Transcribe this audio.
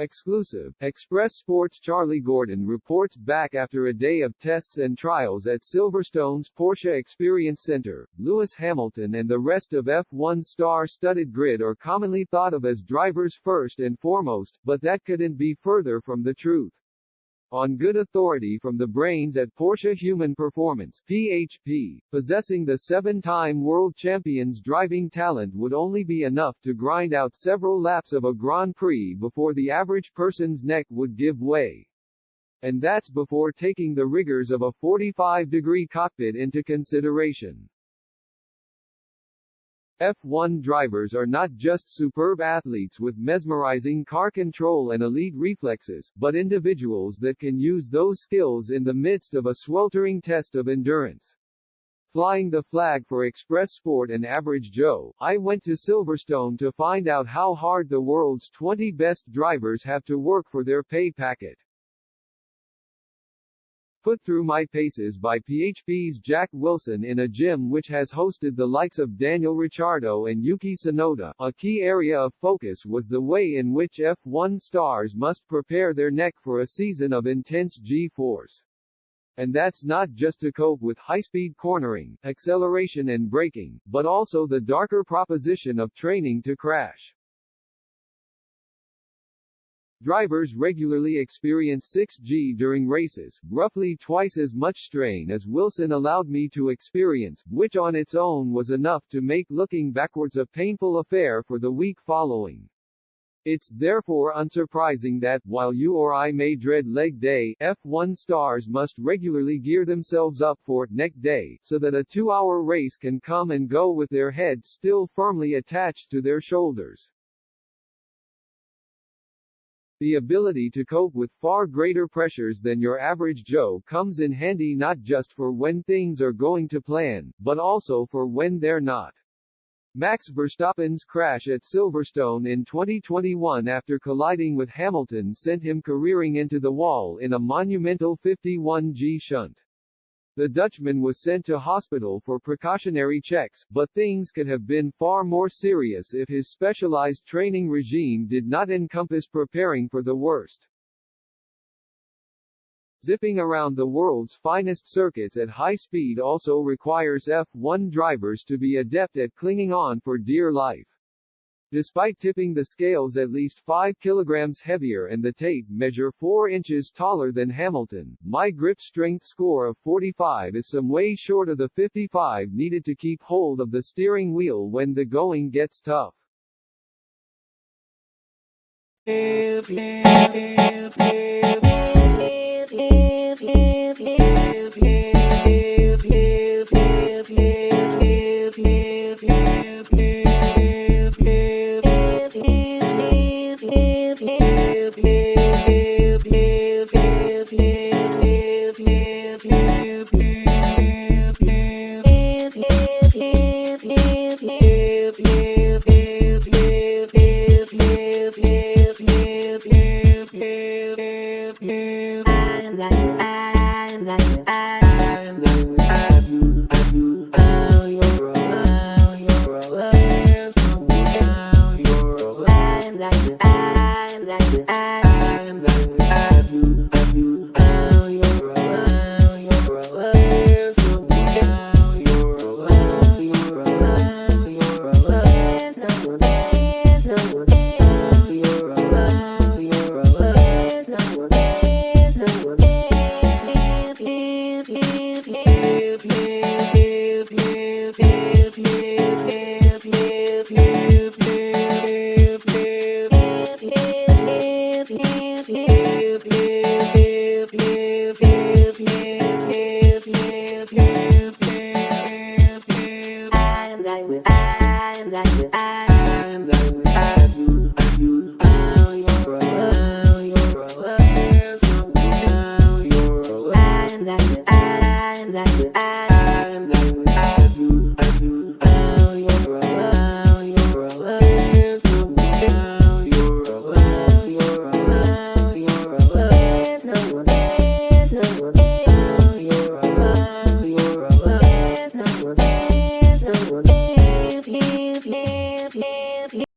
Exclusive. Express Sports Charlie Gordon reports back after a day of tests and trials at Silverstone's Porsche Experience Center. Lewis Hamilton and the rest of F1 star-studded grid are commonly thought of as drivers first and foremost, but that couldn't be further from the truth. On good authority from the brains at Porsche Human Performance (PHP), possessing the 7-time world champion's driving talent would only be enough to grind out several laps of a Grand Prix before the average person's neck would give way. And that's before taking the rigors of a 45-degree cockpit into consideration. F1 drivers are not just superb athletes with mesmerizing car control and elite reflexes, but individuals that can use those skills in the midst of a sweltering test of endurance. Flying the flag for Express Sport and Average Joe, I went to Silverstone to find out how hard the world's 20 best drivers have to work for their pay packet. Put through my paces by PHP's Jack Wilson in a gym which has hosted the likes of Daniel Ricciardo and Yuki Tsunoda. A key area of focus was the way in which F1 stars must prepare their neck for a season of intense G-force. And that's not just to cope with high-speed cornering, acceleration and braking, but also the darker proposition of training to crash. Drivers regularly experience 6G during races, roughly twice as much strain as Wilson allowed me to experience, which on its own was enough to make looking backwards a painful affair for the week following. It's therefore unsurprising that, while you or I may dread leg day, F1 stars must regularly gear themselves up for neck day, so that a 2-hour race can come and go with their heads still firmly attached to their shoulders. The ability to cope with far greater pressures than your average Joe comes in handy not just for when things are going to plan, but also for when they're not. Max Verstappen's crash at Silverstone in 2021 after colliding with Hamilton sent him careering into the wall in a monumental 51G shunt. The Dutchman was sent to hospital for precautionary checks, but things could have been far more serious if his specialized training regime did not encompass preparing for the worst. Zipping around the world's finest circuits at high speed also requires F1 drivers to be adept at clinging on for dear life. Despite tipping the scales at least 5 kilograms heavier and the tape measure 4 inches taller than Hamilton, my grip strength score of 45 is some way short of the 55 needed to keep hold of the steering wheel when the going gets tough. I am